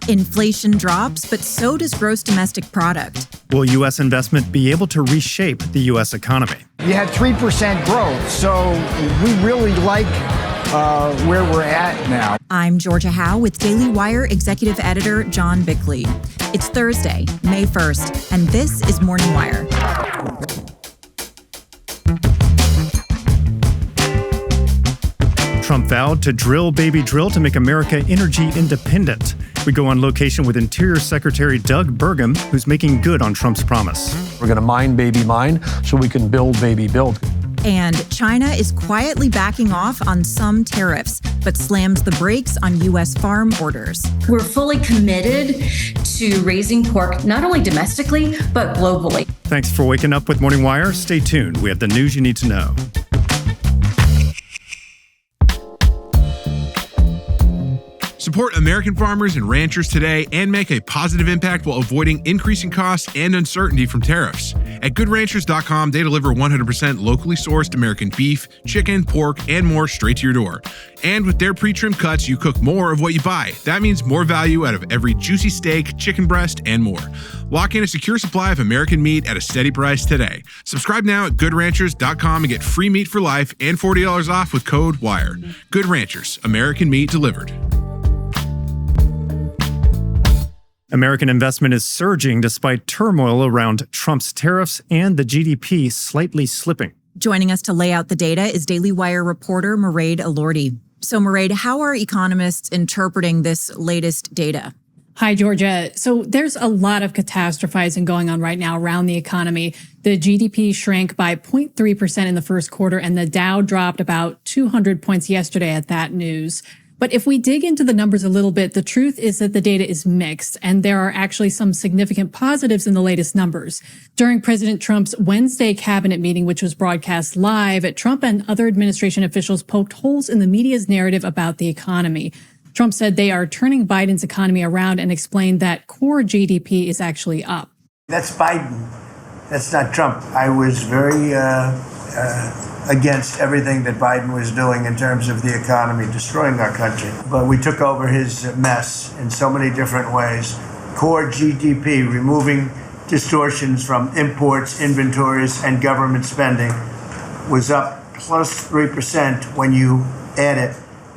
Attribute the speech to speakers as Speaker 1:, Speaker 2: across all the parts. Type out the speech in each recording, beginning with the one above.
Speaker 1: Inflation drops, but so does gross domestic product.
Speaker 2: Will U.S. investment be able to reshape the U.S. economy?
Speaker 3: You had 3% growth, so we really like where we're at now.
Speaker 1: I'm Georgia Howe with Daily Wire Executive Editor John Bickley. It's Thursday, May 1st, and this is Morning Wire.
Speaker 2: Trump vowed to drill, baby, drill to make America energy independent. We go on location with Interior Secretary Doug Burgum, who's making good on Trump's promise.
Speaker 4: We're going to mine, baby, mine, so we can build, baby, build.
Speaker 1: And China is quietly backing off on some tariffs, but slams the brakes on U.S. farm orders.
Speaker 5: We're fully committed to raising pork, not only domestically, but globally.
Speaker 2: Thanks for waking up with Morning Wire. Stay tuned. We have the news you need to know.
Speaker 6: Support American farmers and ranchers today and make a positive impact while avoiding increasing costs and uncertainty from tariffs. At GoodRanchers.com, they deliver 100% locally sourced American beef, chicken, pork, and more straight to your door. And with their pre-trimmed cuts, you cook more of what you buy. That means more value out of every juicy steak, chicken breast, and more. Lock in a secure supply of American meat at a steady price today. Subscribe now at GoodRanchers.com and get free meat for life and $40 off with code WIRE. Good Ranchers, American meat delivered.
Speaker 2: American investment is surging despite turmoil around Trump's tariffs and the GDP slightly slipping.
Speaker 1: Joining us to lay out the data is Daily Wire reporter Mairead Elordi. So, Mairead, how are economists interpreting this latest data?
Speaker 7: Hi, Georgia. So there's a lot of catastrophizing going on right now around the economy. The GDP shrank by 0.3% in the first quarter, and the Dow dropped about 200 points yesterday at that news. But if we dig into the numbers a little bit, the truth is that the data is mixed, and there are actually some significant positives in the latest numbers. During President Trump's Wednesday cabinet meeting, which was broadcast live, Trump and other administration officials poked holes in the media's narrative about the economy. Trump said they are turning Biden's economy around and explained that core GDP is actually up.
Speaker 8: That's Biden. That's not Trump. I was very against everything that Biden was doing in terms of the economy, destroying our country. But we took over his mess in so many different ways. Core GDP, removing distortions from imports, inventories, and government spending, was up plus 3% when you add it.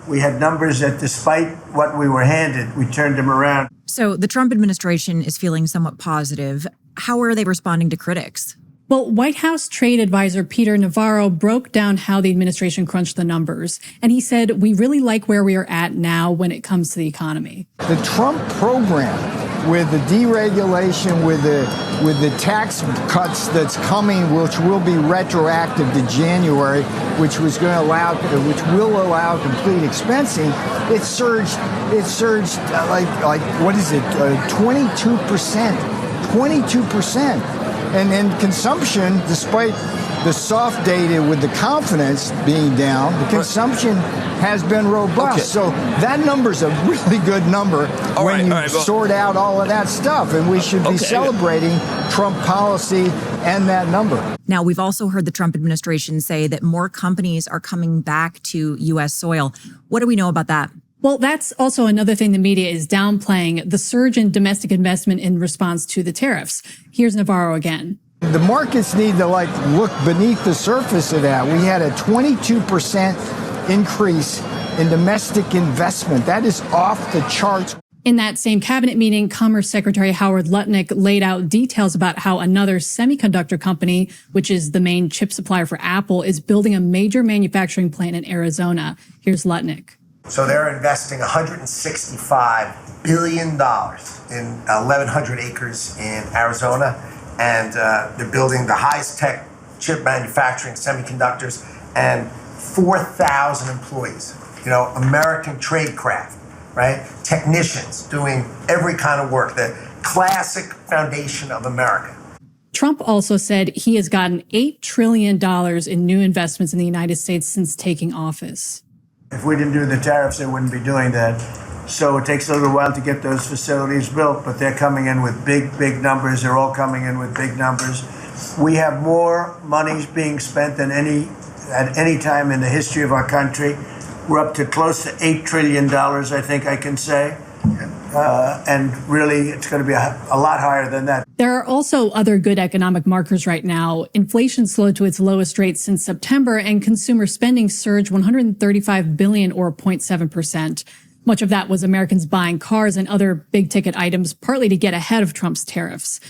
Speaker 8: We had numbers that despite what we were handed, we turned them around.
Speaker 1: So the Trump administration is feeling somewhat positive. How are they responding to critics?
Speaker 7: Well, White House trade advisor Peter Navarro broke down how the administration crunched the numbers. And he said, we really like where we are at now when it comes to the economy.
Speaker 3: The Trump program, with the deregulation, with the tax cuts that's coming, which will be retroactive to January, which will allow complete expensing, it surged like what is it, 22%. And then consumption, despite the soft data with the confidence being down, the consumption has been robust. Okay. So that number's a really good number when you sort out all of that stuff. And we should be celebrating Trump policy and that number.
Speaker 1: Now, we've also heard the Trump administration say that more companies are coming back to U.S. soil. What do we know about that?
Speaker 7: Well, that's also another thing the media is downplaying, the surge in domestic investment in response to the tariffs. Here's Navarro again.
Speaker 3: The markets need to look beneath the surface of that. We had a 22% increase in domestic investment. That is off the charts.
Speaker 7: In that same cabinet meeting, Commerce Secretary Howard Lutnick laid out details about how another semiconductor company, which is the main chip supplier for Apple, is building a major manufacturing plant in Arizona. Here's Lutnick.
Speaker 9: So they're investing $165 billion in 1,100 acres in Arizona, and they're building the highest tech chip manufacturing, semiconductors, and 4,000 employees. You know, American tradecraft, right? Technicians doing every kind of work, the classic foundation of America.
Speaker 7: Trump also said he has gotten $8 trillion in new investments in the United States since taking office.
Speaker 8: If we didn't do the tariffs, they wouldn't be doing that. So it takes a little while to get those facilities built, but they're coming in with big numbers. They're all coming in with big numbers. We have more money being spent than at any time in the history of our country. We're up to close to $8 trillion, I think I can say. And really, it's going to be a lot higher than that.
Speaker 7: There are also other good economic markers right now. Inflation slowed to its lowest rate since September, and consumer spending surged $135 billion or 0.7%. Much of that was Americans buying cars and other big-ticket items, partly to get ahead of Trump's tariffs.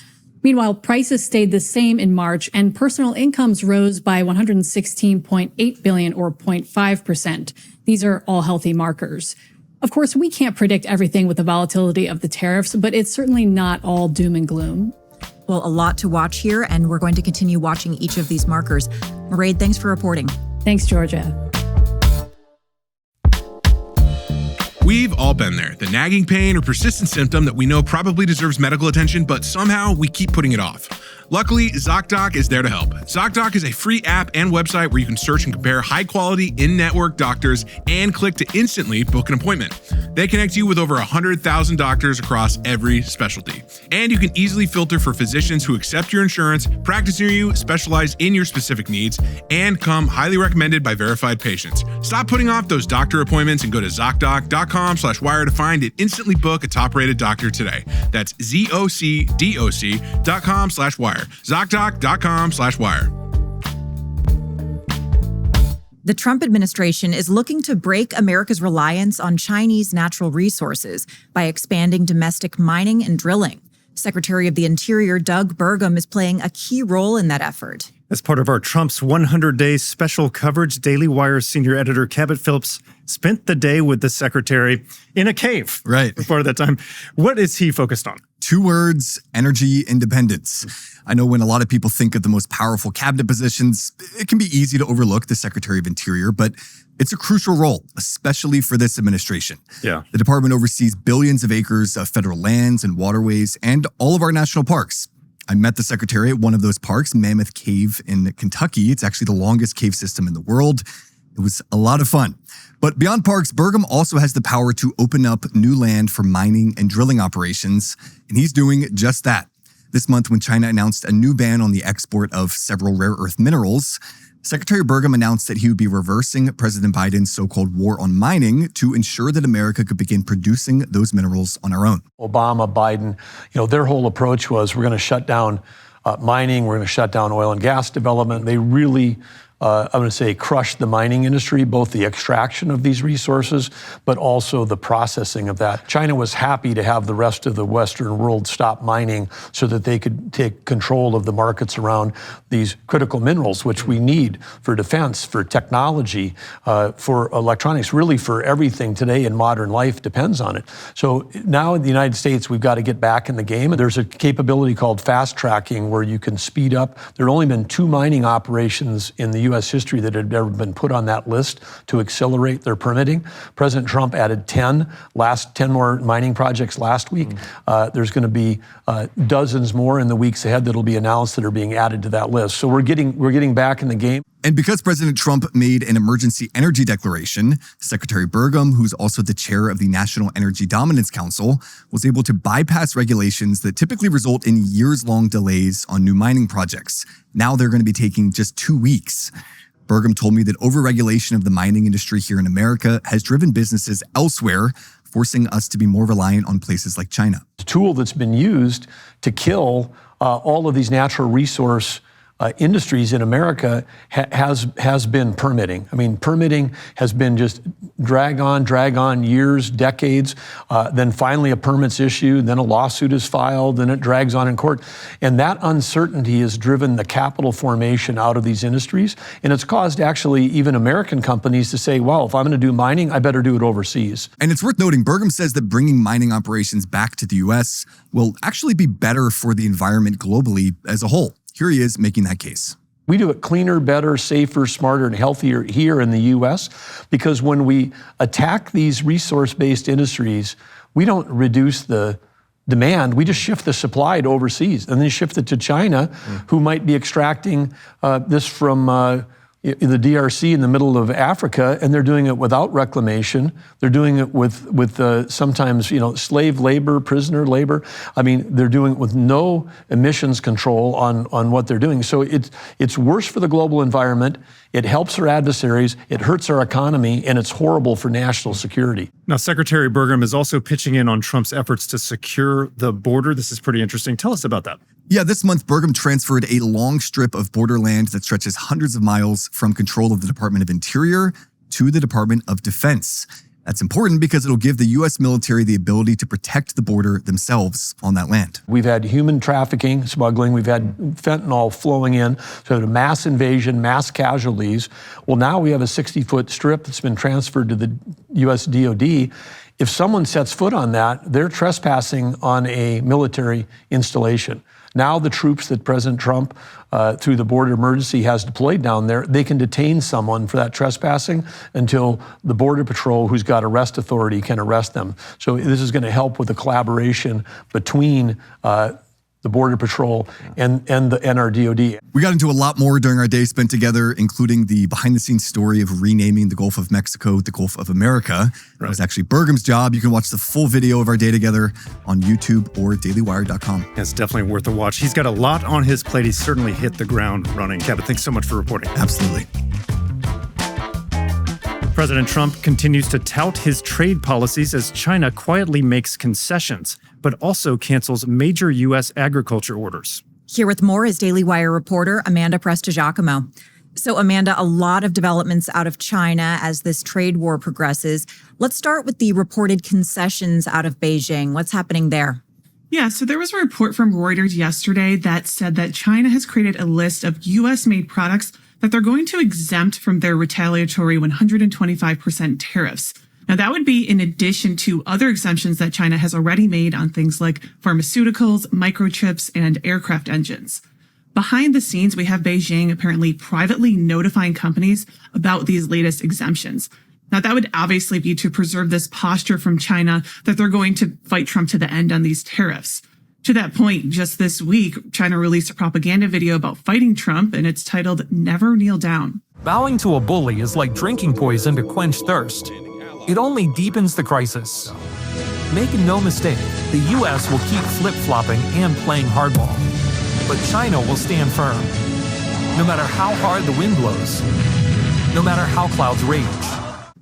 Speaker 7: Meanwhile, prices stayed the same in March, and personal incomes rose by $116.8 billion or 0.5%. These are all healthy markers. Of course, we can't predict everything with the volatility of the tariffs, but it's certainly not all doom and gloom.
Speaker 1: Well, a lot to watch here, and we're going to continue watching each of these markers. Mairead, thanks for reporting.
Speaker 7: Thanks, Georgia.
Speaker 6: We've all been there. The nagging pain or persistent symptom that we know probably deserves medical attention, but somehow we keep putting it off. Luckily, ZocDoc is there to help. ZocDoc is a free app and website where you can search and compare high-quality, in-network doctors and click to instantly book an appointment. They connect you with over 100,000 doctors across every specialty. And you can easily filter for physicians who accept your insurance, practice near you, specialize in your specific needs, and come highly recommended by verified patients. Stop putting off those doctor appointments and go to ZocDoc.com/wire to find and instantly book a top-rated doctor today. That's ZocDoc.com/wire. ZocDoc.com/wire.
Speaker 1: The Trump administration is looking to break America's reliance on Chinese natural resources by expanding domestic mining and drilling. Secretary of the Interior Doug Burgum is playing a key role in that effort.
Speaker 2: As part of our Trump's 100-day special coverage, Daily Wire senior editor Cabot Phillips spent the day with the secretary in a cave.
Speaker 10: Right.
Speaker 2: For part of that time. What is he focused on?
Speaker 10: 2 words: energy independence. I know when a lot of people think of the most powerful cabinet positions, it can be easy to overlook the Secretary of Interior, but it's a crucial role, especially for this administration.
Speaker 2: Yeah.
Speaker 10: The department oversees billions of acres of federal lands and waterways and all of our national parks. I met the secretary at one of those parks, Mammoth Cave in Kentucky. It's actually the longest cave system in the world. It was a lot of fun. But beyond parks, Burgum also has the power to open up new land for mining and drilling operations, and he's doing just that. This month, when China announced a new ban on the export of several rare earth minerals, Secretary Burgum announced that he would be reversing President Biden's so-called war on mining to ensure that America could begin producing those minerals on our own.
Speaker 4: Obama, Biden, their whole approach was we're going to shut down mining, we're going to shut down oil and gas development. They really I'm going to say crushed the mining industry, both the extraction of these resources, but also the processing of that. China was happy to have the rest of the Western world stop mining so that they could take control of the markets around these critical minerals, which we need for defense, for technology, for electronics, really for everything today in modern life depends on it. So now in the United States, we've got to get back in the game. There's a capability called fast tracking where you can speed up. There have only been 2 mining operations in the U.S. history that had ever been put on that list to accelerate their permitting. President Trump added 10 more mining projects last week. There's going to be dozens more in the weeks ahead that'll be announced that are being added to that list. So we're getting back in the game.
Speaker 10: And because President Trump made an emergency energy declaration, Secretary Burgum, who's also the chair of the National Energy Dominance Council, was able to bypass regulations that typically result in years-long delays on new mining projects. Now they're going to be taking just 2 weeks. Burgum told me that overregulation of the mining industry here in America has driven businesses elsewhere, forcing us to be more reliant on places like China.
Speaker 4: The tool that's been used to kill all of these natural resource industries in America has been permitting. I mean, permitting has been just drag on years, decades. Then finally a permit's issued, then a lawsuit is filed, then it drags on in court. And that uncertainty has driven the capital formation out of these industries. And it's caused actually even American companies to say, well, if I'm going to do mining, I better do it overseas.
Speaker 10: And it's worth noting, Burgum says that bringing mining operations back to the U.S. will actually be better for the environment globally as a whole. Here he is making that case.
Speaker 4: We do it cleaner, better, safer, smarter, and healthier here in the U.S. because when we attack these resource-based industries, we don't reduce the demand, we just shift the supply to overseas and then shift it to China, who might be extracting this from the DRC in the middle of Africa, and they're doing it without reclamation. They're doing it with sometimes slave labor, prisoner labor. I mean, they're doing it with no emissions control on what they're doing. So it's worse for the global environment. It helps our adversaries. It hurts our economy, and it's horrible for national security.
Speaker 2: Now, Secretary Burgum is also pitching in on Trump's efforts to secure the border. This is pretty interesting. Tell us about that.
Speaker 10: Yeah, this month, Burgum transferred a long strip of borderland that stretches hundreds of miles from control of the Department of Interior to the Department of Defense. That's important because it'll give the U.S. military the ability to protect the border themselves on that land.
Speaker 4: We've had human trafficking, smuggling. We've had fentanyl flowing in. So a mass invasion, mass casualties. Well, now we have a 60-foot strip that's been transferred to the U.S. DOD. If someone sets foot on that, they're trespassing on a military installation. Now the troops that President Trump, through the border emergency, has deployed down there, they can detain someone for that trespassing until the Border Patrol, who's got arrest authority, can arrest them. So this is going to help with the collaboration between the Border Patrol and our DOD.
Speaker 10: We got into a lot more during our day spent together, including the behind-the-scenes story of renaming the Gulf of Mexico the Gulf of America. That was actually Burgum's job. You can watch the full video of our day together on YouTube or dailywire.com.
Speaker 2: It's definitely worth a watch. He's got a lot on his plate. He's certainly hit the ground running. Kevin, thanks so much for reporting.
Speaker 10: Absolutely.
Speaker 2: President Trump continues to tout his trade policies as China quietly makes concessions, but also cancels major U.S. agriculture orders.
Speaker 1: Here with more is Daily Wire reporter Amanda Prestigiacomo. So, Amanda, a lot of developments out of China as this trade war progresses. Let's start with the reported concessions out of Beijing. What's happening there?
Speaker 11: Yeah, so there was a report from Reuters yesterday that said that China has created a list of U.S.-made products that they're going to exempt from their retaliatory 125% tariffs. Now, that would be in addition to other exemptions that China has already made on things like pharmaceuticals, microchips, and aircraft engines. Behind the scenes, we have Beijing apparently privately notifying companies about these latest exemptions. Now, that would obviously be to preserve this posture from China that they're going to fight Trump to the end on these tariffs. To that point, just this week, China released a propaganda video about fighting Trump, and it's titled Never Kneel Down.
Speaker 12: Bowing to a bully is like drinking poison to quench thirst. It only deepens the crisis. Make no mistake, the U.S. will keep flip-flopping and playing hardball. But China will stand firm. No matter how hard the wind blows. No matter how clouds rage.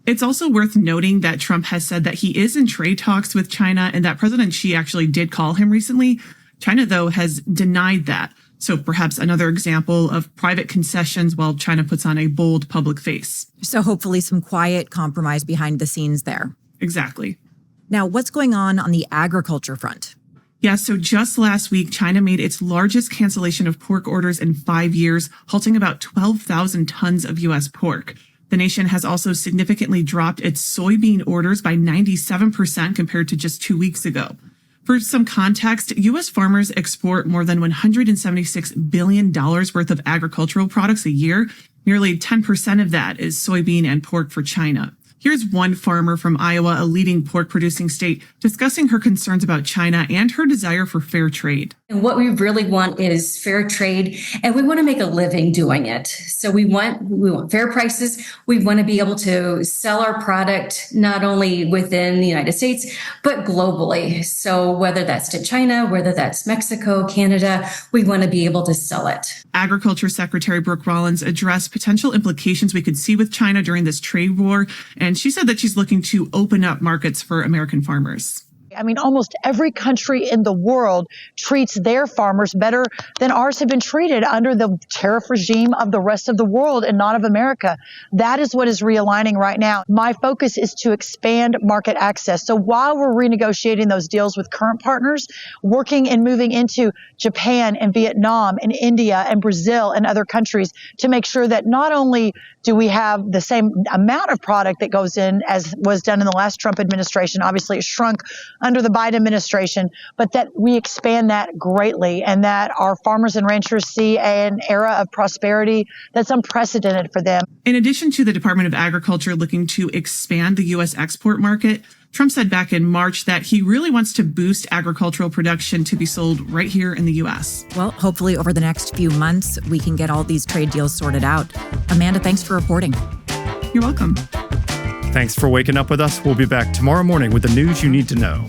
Speaker 11: It's also worth noting that Trump has said that he is in trade talks with China and that President Xi actually did call him recently. China, though, has denied that. So perhaps another example of private concessions while China puts on a bold public face.
Speaker 1: So hopefully some quiet compromise behind the scenes there.
Speaker 11: Exactly.
Speaker 1: Now, what's going on the agriculture front?
Speaker 11: Yeah, so just last week, China made its largest cancellation of pork orders in 5 years, halting about 12,000 tons of U.S. pork. The nation has also significantly dropped its soybean orders by 97% compared to just 2 weeks ago. For some context, U.S. farmers export more than $176 billion worth of agricultural products a year. Nearly 10% of that is soybean and pork for China. Here's one farmer from Iowa, a leading pork-producing state, discussing her concerns about China and her desire for fair trade.
Speaker 5: And what we really want is fair trade, and we want to make a living doing it. So we want fair prices. We want to be able to sell our product not only within the United States, but globally. So whether that's to China, whether that's Mexico, Canada, we want to be able to sell it.
Speaker 11: Agriculture Secretary Brooke Rollins addressed potential implications we could see with China during this trade war, and she said that she's looking to open up markets for American farmers.
Speaker 13: I mean, almost every country in the world treats their farmers better than ours have been treated under the tariff regime of the rest of the world and not of America. That is what is realigning right now. My focus is to expand market access. So while we're renegotiating those deals with current partners, working and moving into Japan and Vietnam and India and Brazil and other countries to make sure that not only do we have the same amount of product that goes in as was done in the last Trump administration, obviously it shrunk under the Biden administration, but that we expand that greatly and that our farmers and ranchers see an era of prosperity that's unprecedented for them.
Speaker 11: In addition to the Department of Agriculture looking to expand the U.S. export market, Trump said back in March that he really wants to boost agricultural production to be sold right here in the U.S.
Speaker 1: Well, hopefully over the next few months, we can get all these trade deals sorted out. Amanda, thanks for reporting.
Speaker 11: You're welcome.
Speaker 2: Thanks for waking up with us. We'll be back tomorrow morning with the news you need to know.